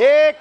1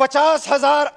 50,000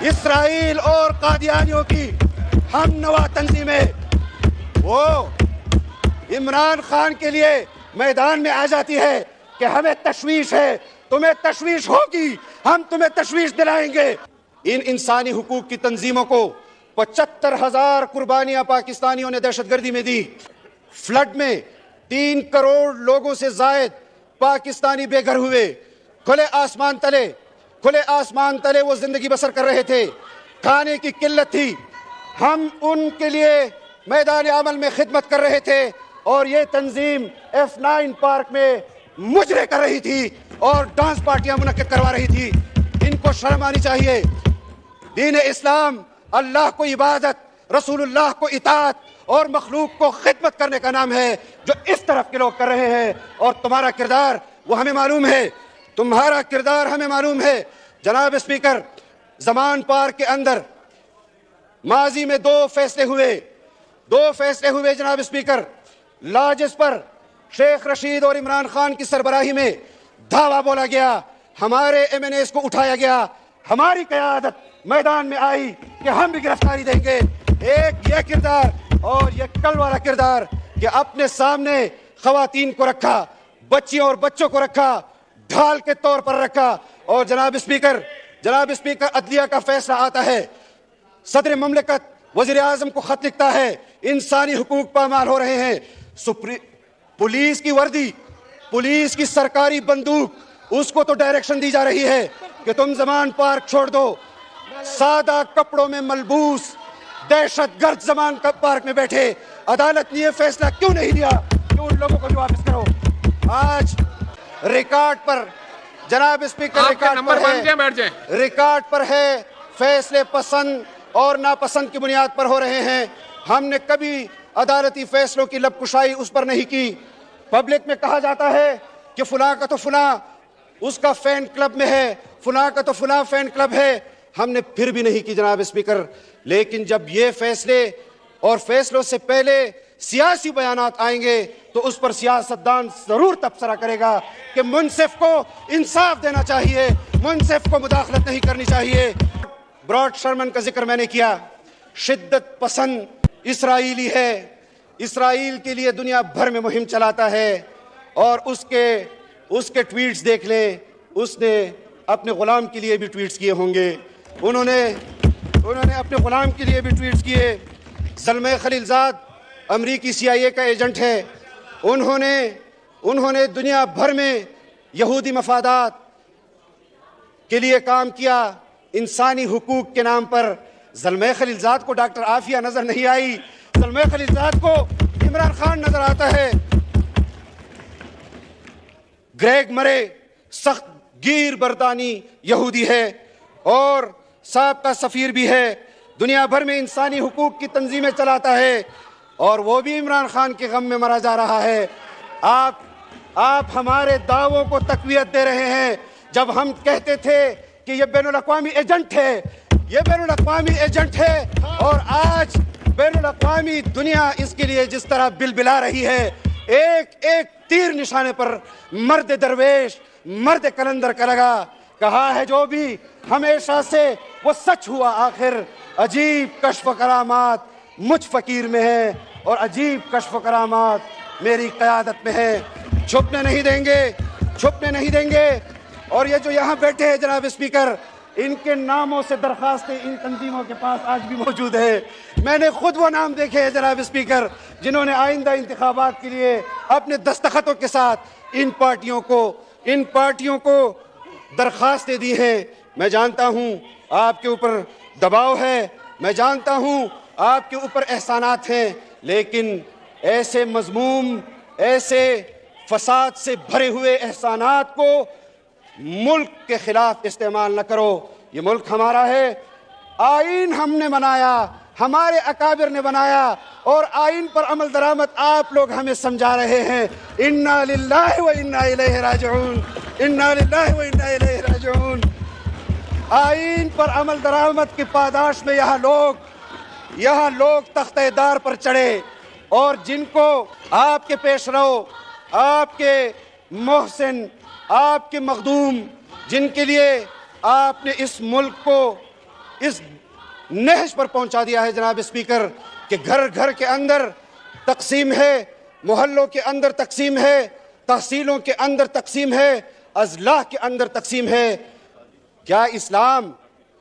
اسرائیل اور قادیانیوں کی ہم نوا تنظیمیں وہ عمران خان کے لیے میدان میں آ جاتی ہے کہ ہمیں تشویش ہے، تمہیں تشویش ہوگی، ہم تمہیں تشویش دلائیں گے۔ ان انسانی حقوق کی تنظیموں کو 75,000 قربانیاں پاکستانیوں نے دہشت گردی میں دی۔ فلڈ میں 3 کروڑ لوگوں سے زائد پاکستانی بے گھر ہوئے، کھلے آسمان تلے وہ زندگی بسر کر رہے تھے، کھانے کی قلت تھی، ہم ان کے لیے میدان عمل میں خدمت کر رہے تھے، اور یہ تنظیم F9 پارک میں مجرے کر رہی تھی اور ڈانس پارٹیاں منعقد کروا رہی تھی۔ ان کو شرم آنی چاہیے۔ دین اسلام اللہ کو عبادت، رسول اللہ کو اطاعت اور مخلوق کو خدمت کرنے کا نام ہے، جو اس طرف کے لوگ کر رہے ہیں، اور تمہارا کردار وہ ہمیں معلوم ہے، تمہارا کردار ہمیں معلوم ہے۔ جناب اسپیکر، زمان پارک کے اندر ماضی میں 2 فیصلے ہوئے جناب اسپیکر۔ لاجز پر شیخ رشید اور عمران خان کی سربراہی میں دھاوا بولا گیا، ہمارے MNAs کو اٹھایا گیا، ہماری قیادت میدان میں آئی کہ ہم بھی گرفتاری دیں گے۔ ایک یہ کردار اور یہ کل والا کردار کہ اپنے سامنے خواتین کو رکھا، بچیوں اور بچوں کو رکھا، ڈھال کے طور پر رکھا۔ اور جناب اسپیکر عدلیہ کا فیصلہ آتا ہے، صدر مملکت وزیر اعظم کو خط لکھتا ہے، انسانی حقوق پامال ہو رہے ہیں، پولیس کی وردی، پولیس کی سرکاری بندوق، اس کو تو ڈائریکشن دی جا رہی ہے کہ تم زمان پارک چھوڑ دو۔ سادہ کپڑوں میں ملبوس دہشت گرد زمان پارک میں بیٹھے، عدالت نے یہ فیصلہ کیوں نہیں لیا کہ ان لوگوں کو بھی واپس کرو؟ آج ریکارڈ پر جناب اسپیکر ریکارڈ پر ہے، فیصلے پسند اور ناپسند کی بنیاد پر ہو رہے ہیں۔ ہم نے کبھی عدالتی فیصلوں کی لب کشائی اس پر نہیں کی۔ پبلک میں کہا جاتا ہے کہ فلاں کا تو فلاں اس کا فین کلب میں ہے، فلاں کا تو فلاں فین کلب ہے، ہم نے پھر بھی نہیں کی جناب اسپیکر۔ لیکن جب یہ فیصلے اور فیصلوں سے پہلے سیاسی بیانات آئیں گے تو اس پر سیاستدان ضرور تبصرہ کرے گا کہ منصف کو انصاف دینا چاہیے، منصف کو مداخلت نہیں کرنی چاہیے۔ براڈ شرمن کا ذکر میں نے کیا، شدت پسند اسرائیلی ہے، اسرائیل کے لیے دنیا بھر میں مہم چلاتا ہے، اور اس کے ٹویٹس دیکھ لیں، اس نے اپنے غلام کے لیے بھی ٹویٹس کیے ہوں گے، انہوں نے اپنے غلام کے لیے بھی ٹویٹس کیے۔ زلمے خلیلزاد امریکی CIA کا ایجنٹ ہے، انہوں نے دنیا بھر میں یہودی مفادات کے لیے کام کیا، انسانی حقوق کے نام پر۔ زلمے خلیلزاد کو ڈاکٹر عافیہ نظر نہیں آئی، زلمے خلیلزاد کو عمران خان نظر آتا ہے۔ گریگ مرے سخت گیر برطانی یہودی ہے اور سابقہ سفیر بھی ہے، دنیا بھر میں انسانی حقوق کی تنظیمیں چلاتا ہے، اور وہ بھی عمران خان کے غم میں مرا جا رہا ہے۔ آپ ہمارے دعووں کو تقویت دے رہے ہیں، جب ہم کہتے تھے کہ یہ بین الاقوامی ایجنٹ ہے، یہ بین الاقوامی ایجنٹ ہے، اور آج بین الاقوامی دنیا اس کے لیے جس طرح بلبلا رہی ہے، ایک ایک تیر نشانے پر مرد درویش، مرد کلندر کا لگا۔ کہا ہے جو بھی ہمیشہ سے وہ سچ ہوا آخر، عجیب کشف و کرامات مجھ فقیر میں ہے، اور عجیب کشف و کرامات میری قیادت میں ہے۔ چھپنے نہیں دیں گے۔ اور یہ جو یہاں بیٹھے ہیں جناب اسپیکر، ان کے ناموں سے درخواستیں ان تنظیموں کے پاس آج بھی موجود ہے۔ میں نے خود وہ نام دیکھے ہیں جناب اسپیکر، جنہوں نے آئندہ انتخابات کے لیے اپنے دستخطوں کے ساتھ ان پارٹیوں کو درخواستیں دی ہیں۔ میں جانتا ہوں آپ کے اوپر دباؤ ہے، میں جانتا ہوں آپ کے اوپر احسانات ہیں، لیکن ایسے مذموم، ایسے فساد سے بھرے ہوئے احسانات کو ملک کے خلاف استعمال نہ کرو۔ یہ ملک ہمارا ہے، آئین ہم نے بنایا، ہمارے اکابر نے بنایا، اور آئین پر عمل درآمد آپ لوگ ہمیں سمجھا رہے ہیں۔ انا للہ و انا الیہ راجعون، انا للہ و انا الیہ راجعون۔ آئین پر عمل درآمد کی پاداش میں یہاں لوگ تختہ دار پر چڑھے، اور جن کو آپ کے پیش رو، آپ کے محسن، آپ کے مخدوم، جن کے لیے آپ نے اس ملک کو اس نہج پر پہنچا دیا ہے جناب اسپیکر کہ گھر گھر کے اندر تقسیم ہے، محلوں کے اندر تقسیم ہے، تحصیلوں کے اندر تقسیم ہے، اضلاع کے اندر تقسیم ہے۔ کیا اسلام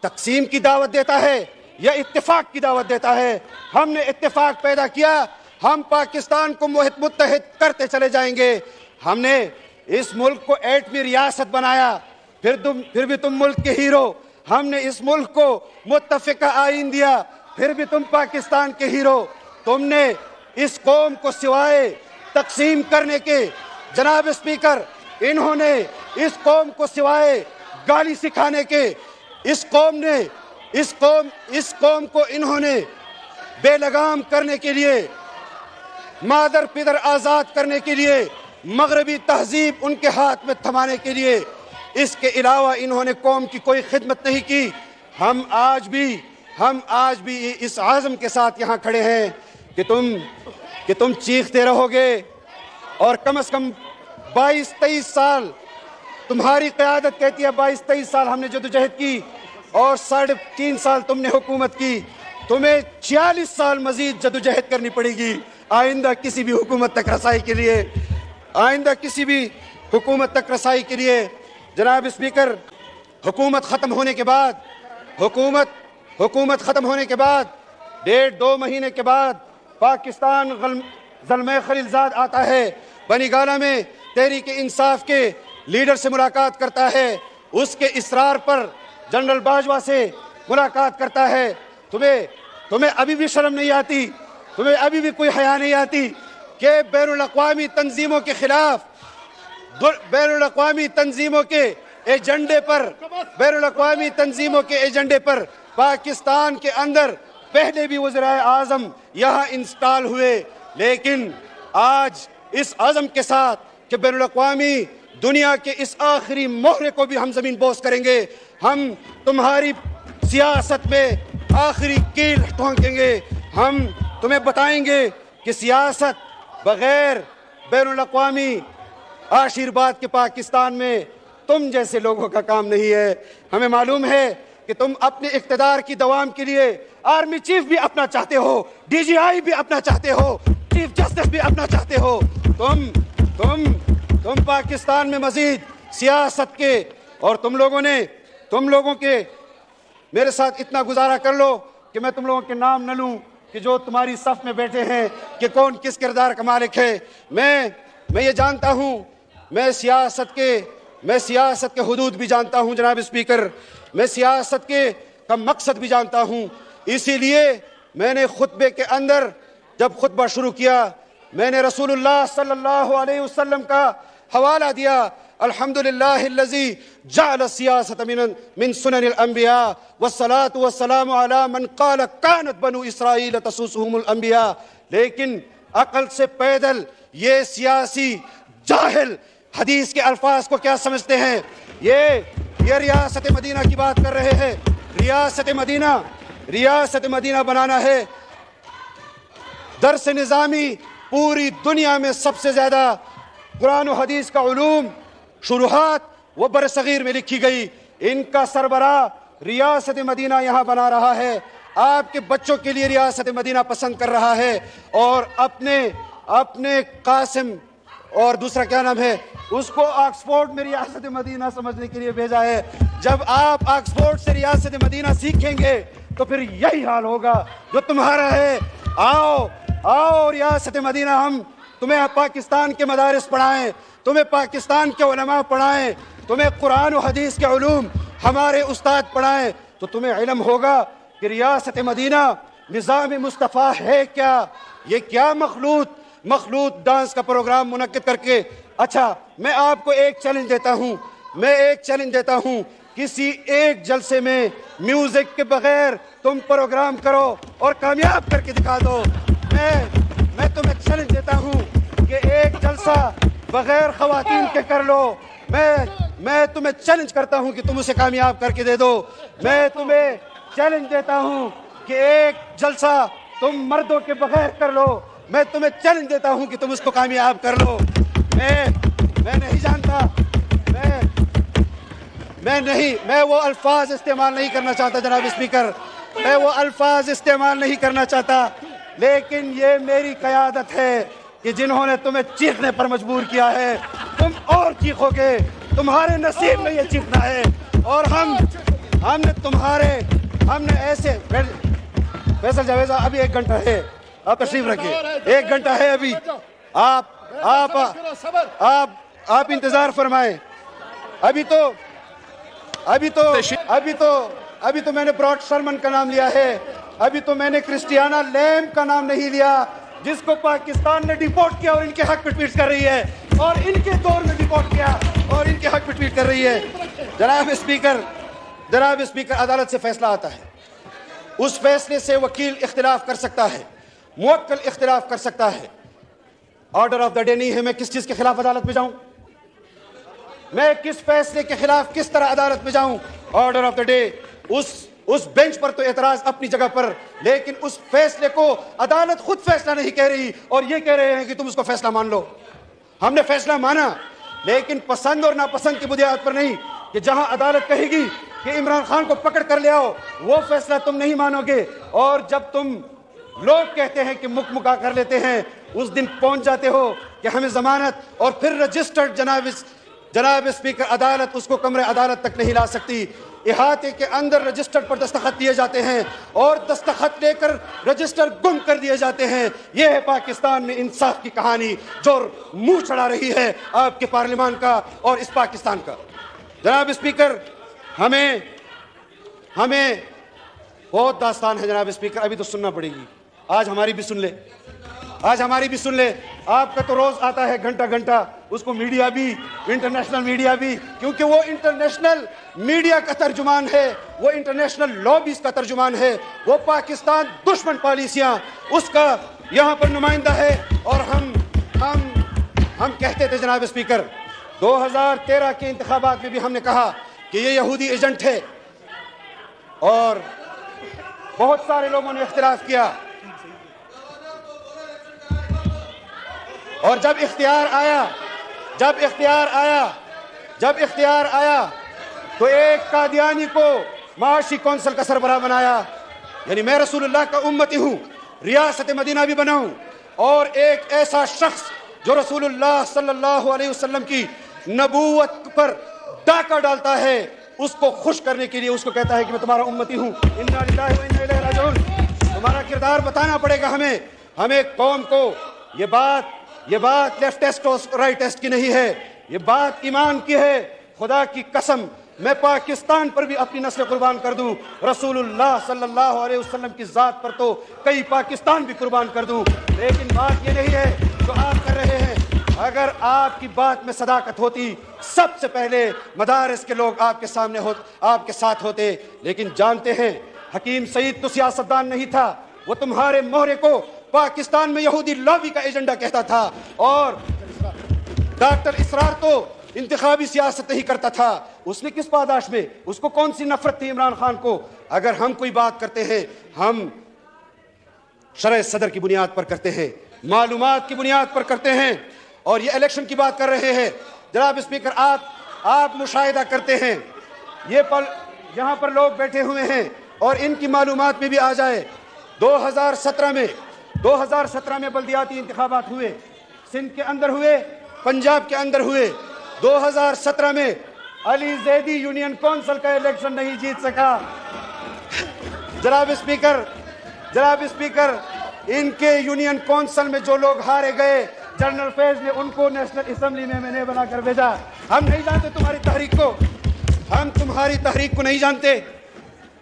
تقسیم کی دعوت دیتا ہے یا اتفاق کی دعوت دیتا ہے؟ ہم نے اتفاق پیدا کیا، ہم پاکستان کو متحد کرتے چلے جائیں گے۔ ہم نے اس ملک کو ایٹمی ریاست بنایا، پھر بھی تم ملک کے ہیرو۔ ہم نے اس ملک کو متفقہ آئین دیا، پھر بھی تم پاکستان کے ہیرو۔ تم نے اس قوم کو سوائے تقسیم کرنے کے، جناب اسپیکر، انہوں نے اس قوم کو سوائے گالی سکھانے کے، اس قوم کو انہوں نے بے لگام کرنے کے لیے، مادر پدر آزاد کرنے کے لیے، مغربی تہذیب ان کے ہاتھ میں تھمانے کے لیے، اس کے علاوہ انہوں نے قوم کی کوئی خدمت نہیں کی۔ ہم آج بھی اس عزم کے ساتھ یہاں کھڑے ہیں کہ تم چیختے رہو گے، اور کم از کم 22-23 سال تمہاری قیادت کہتی ہے، 22-23 سال ہم نے جدوجہد کی اور 3.5 سال تم نے حکومت کی، تمہیں 46 سال مزید جدوجہد کرنی پڑے گی آئندہ کسی بھی حکومت تک رسائی کے لیے۔ جناب اسپیکر، حکومت ختم ہونے کے بعد 1.5-2 مہینے کے بعد پاکستان زلمے خلیلزاد آتا ہے، بنی گالہ میں تحریک انصاف کے لیڈر سے ملاقات کرتا ہے، اس کے اصرار پر جنرل باجوہ سے ملاقات کرتا ہے۔ تمہیں ابھی بھی شرم نہیں آتی، تمہیں ابھی بھی کوئی حیا نہیں آتی کہ بین الاقوامی تنظیموں کے خلاف، بین الاقوامی تنظیموں کے ایجنڈے پر پاکستان کے اندر پہلے بھی وزرائے اعظم یہاں انسٹال ہوئے، لیکن آج اس عزم کے ساتھ کہ بین الاقوامی دنیا کے اس آخری مہرے کو بھی ہم زمین بوس کریں گے، ہم تمہاری سیاست میں آخری کیل ٹھونکیں گے، ہم تمہیں بتائیں گے کہ سیاست بغیر بین الاقوامی آشیرواد کے پاکستان میں تم جیسے لوگوں کا کام نہیں ہے۔ ہمیں معلوم ہے کہ تم اپنے اقتدار کی دوام کے لیے آرمی چیف بھی اپنا چاہتے ہو، ڈی جی آئی بھی اپنا چاہتے ہو، چیف جسٹس بھی اپنا چاہتے ہو۔ تم پاکستان میں مزید سیاست کے، اور تم لوگوں کے میرے ساتھ اتنا گزارا کر لو کہ میں تم لوگوں کے نام نہ لوں کہ جو تمہاری صف میں بیٹھے ہیں کہ کون کس کردار کا مالک ہے۔ میں یہ جانتا ہوں، میں سیاست کے حدود بھی جانتا ہوں جناب اسپیکر، میں سیاست کا مقصد بھی جانتا ہوں۔ اسی لیے میں نے خطبے کے اندر جب خطبہ شروع کیا، میں نے رسول اللہ صلی اللہ علیہ وسلم کا حوالہ دیا، الحمدللہ الذی جعل السیاست من سنن الانبیاء والصلاة والسلام علی من قال کانت بنو اسرائیل تسوسهم الانبیاء۔ لیکن عقل سے پیدل یہ سیاسی جاہل حدیث کے الفاظ کو کیا سمجھتے ہیں؟ یہ ریاست مدینہ کی بات کر رہے ہیں۔ ریاست مدینہ بنانا ہے۔ درس نظامی پوری دنیا میں سب سے زیادہ قرآن و حدیث کا علوم شروحات وہ برصغیر میں لکھی گئی، ان کا سربراہ ریاست مدینہ یہاں بنا رہا ہے، آپ کے بچوں کے لیے ریاست مدینہ پسند کر رہا ہے، اور اپنے قاسم اور دوسرا کیا نام ہے اس کو آکسفورڈ میں ریاست مدینہ سمجھنے کے لیے بھیجا ہے۔ جب آپ آکسفورڈ سے ریاست مدینہ سیکھیں گے تو پھر یہی حال ہوگا جو تمہارا ہے۔ آؤ ریاست مدینہ، ہم تمہیں پاکستان کے مدارس پڑھائیں، تمہیں پاکستان کے علماء پڑھائیں، تمہیں قرآن و حدیث کے علوم ہمارے استاد پڑھائیں، تو تمہیں علم ہوگا کہ ریاست مدینہ نظام مصطفیٰ ہے کیا، یہ کیا مخلوط ڈانس کا پروگرام منعقد کر کے۔ اچھا، میں آپ کو ایک چیلنج دیتا ہوں، کسی ایک جلسے میں میوزک کے بغیر تم پروگرام کرو اور کامیاب کر کے دکھا دو۔ میں تمہیں چیلنج دیتا ہوں کہ ایک جلسہ بغیر خواتین کے کر لو۔ میں تمہیں چیلنج کرتا ہوں کہ تم اسے کامیاب کر کے دے دو۔ میں تمہیں چیلنج دیتا ہوں کہ ایک جلسہ تم مردوں کے بغیر کر لو۔ میں تمہیں چیلنج دیتا ہوں کہ تم اس کو کامیاب کر لو۔ میں نہیں جانتا میں وہ الفاظ استعمال نہیں کرنا چاہتا جناب اسپیکر، میں وہ الفاظ استعمال نہیں کرنا چاہتا، لیکن یہ میری قیادت ہے کہ جنہوں نے تمہیں چیخنے پر مجبور کیا ہے تم اور چیخو گے، تمہارے نصیب میں یہ چیخنا ہے، اور ہم نے ایسے فیصل جاوید صاحب ابھی 1 گھنٹہ ہے، آپ تشریف رکھیے، 1 گھنٹہ ہے ابھی، آپ انتظار فرمائیں، ابھی تو میں نے براڈ شرمن کا نام لیا ہے، ابھی تو میں نے کرسٹیانا لیمب کا نام نہیں لیا، جس کو پاکستان نے ڈیپورٹ کیا اور ان کے حق پہ ٹویٹ کر رہی ہے، اور ان کے دور میں ڈیپورٹ کیا اور ان کے حق پہ ٹویٹ کر رہی ہے۔ جناب اسپیکر، عدالت سے فیصلہ آتا ہے، اس فیصلے سے وکیل اختلاف کر سکتا ہے، موکل اختلاف کر سکتا ہے، آرڈر آف دا ڈے نہیں ہے۔ میں کس چیز کے خلاف عدالت میں جاؤں؟ میں کس فیصلے کے خلاف کس طرح عدالت میں جاؤں؟ آرڈر آف دا ڈے، اس بینچ پر تو اعتراض اپنی جگہ پر، لیکن اس فیصلے کو عدالت خود فیصلہ نہیں کہہ رہی اور یہ کہہ رہے ہیں کہ تم اس کو فیصلہ مان لو۔ ہم نے فیصلہ مانا، لیکن پسند اور ناپسند کی بنیاد پر نہیں، کہ جہاں عدالت کہے گی کہ عمران خان کو پکڑ کر لے آؤ، وہ فیصلہ تم نہیں مانو گے، اور جب تم لوگ کہتے ہیں کہ مکا کر لیتے ہیں، اس دن پہنچ جاتے ہو کہ ہمیں ضمانت، اور پھر رجسٹرڈ جناب اسپیکر عدالت اس کو کمرے عدالت تک نہیں لا سکتی، احاطے کے اندر رجسٹر پر دستخط دیے جاتے ہیں اور دستخط لے کر رجسٹر گم کر دیے جاتے ہیں۔ یہ ہے پاکستان میں انصاف کی کہانی جو منہ چڑھا رہی ہے آپ کے پارلیمان کا اور اس پاکستان کا۔ جناب اسپیکر، ہمیں بہت داستان ہے جناب اسپیکر، ابھی تو سننا پڑے گی، آج ہماری بھی سن لے۔ آپ کا تو روز آتا ہے گھنٹہ، اس کو میڈیا بھی، انٹرنیشنل میڈیا بھی، کیونکہ وہ انٹرنیشنل میڈیا کا ترجمان ہے، وہ انٹرنیشنل لابیز کا ترجمان ہے، وہ پاکستان دشمن پالیسیاں اس کا یہاں پر نمائندہ ہے۔ اور ہم کہتے تھے جناب اسپیکر، 2013 کے انتخابات میں بھی ہم نے کہا کہ یہ یہودی ایجنٹ ہے، اور بہت سارے لوگوں نے اختلاف کیا، اور جب اختیار آیا تو ایک قادیانی کو معاشی کونسل کا سربراہ بنایا، یعنی میں رسول اللہ کا امتی ہوں، ریاست مدینہ بھی بنا ہوں، اور ایک ایسا شخص جو رسول اللہ صلی اللہ علیہ وسلم کی نبوت پر ڈاکہ ڈالتا ہے، اس کو خوش کرنے کے لیے اس کو کہتا ہے کہ میں تمہارا امتی ہوں، انا للہ و انا الیہ راجعون۔ تمہارا کردار بتانا پڑے گا ہمیں قوم کو۔ یہ بات لیفٹ ٹیسٹ اور رائٹ ٹیسٹ کی نہیں ہے، یہ بات ایمان کی ہے۔ خدا کی قسم، میں پاکستان پر بھی اپنی نسل قربان کر دوں، رسول اللہ صلی اللہ علیہ وسلم کی ذات پر تو کئی پاکستان بھی قربان کر دوں، لیکن بات یہ نہیں ہے جو آپ کر رہے ہیں۔ اگر آپ کی بات میں صداقت ہوتی، سب سے پہلے مدارس کے لوگ آپ کے سامنے آپ کے ساتھ ہوتے، لیکن جانتے ہیں حکیم سعید تو سیاستدان نہیں تھا، وہ تمہارے مہرے کو پاکستان میں یہودی لابی کا ایجنڈا کہتا تھا، اور ڈاکٹر اسرار تو انتخابی سیاست نہیں کرتا تھا۔ اس نے کس پاداش میں، اس کو کون سی نفرت تھی عمران خان کو؟ اگر ہم کوئی بات کرتے ہیں، ہم شرع صدر کی بنیاد پر کرتے ہیں، معلومات کی بنیاد پر کرتے ہیں، اور یہ الیکشن کی بات کر رہے ہیں۔ جناب اسپیکر، آپ مشاہدہ کرتے ہیں، یہاں پر لوگ بیٹھے ہوئے ہیں اور ان کی معلومات میں بھی آ جائے، 2017 میں بلدیاتی انتخابات ہوئے، سندھ کے اندر ہوئے، پنجاب کے اندر ہوئے۔ 2017 میں علی زیدی یونین کونسل کا الیکشن نہیں جیت سکا۔ جناب اسپیکر، ان کے یونین کونسل میں جو لوگ ہارے گئے، جنرل فیض نے ان کو نیشنل اسمبلی میں نے بنا کر بھیجا۔ ہم نہیں جانتے تمہاری تحریک کو نہیں جانتے۔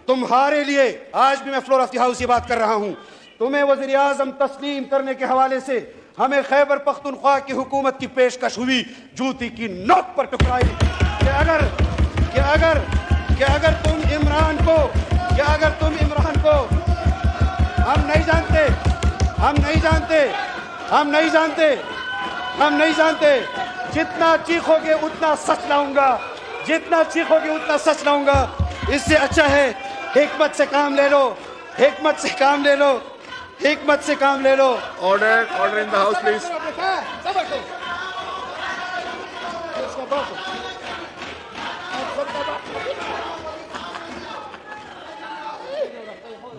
تمہارے لیے آج بھی میں فلور آف دی ہاؤس یہ بات کر رہا ہوں، تمہیں وزیر اعظم تسلیم کرنے کے حوالے سے ہمیں خیبر پختونخوا کی حکومت کی پیشکش ہوئی، جوتی کی نوک پر ٹکرائی، کہ اگر تم عمران کو ہم نہیں جانتے، جتنا چیخو گے اتنا سچ لاؤں گا، اس سے اچھا ہے حکمت سے کام لے لو۔ Order in the house, please.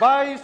22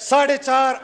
4.5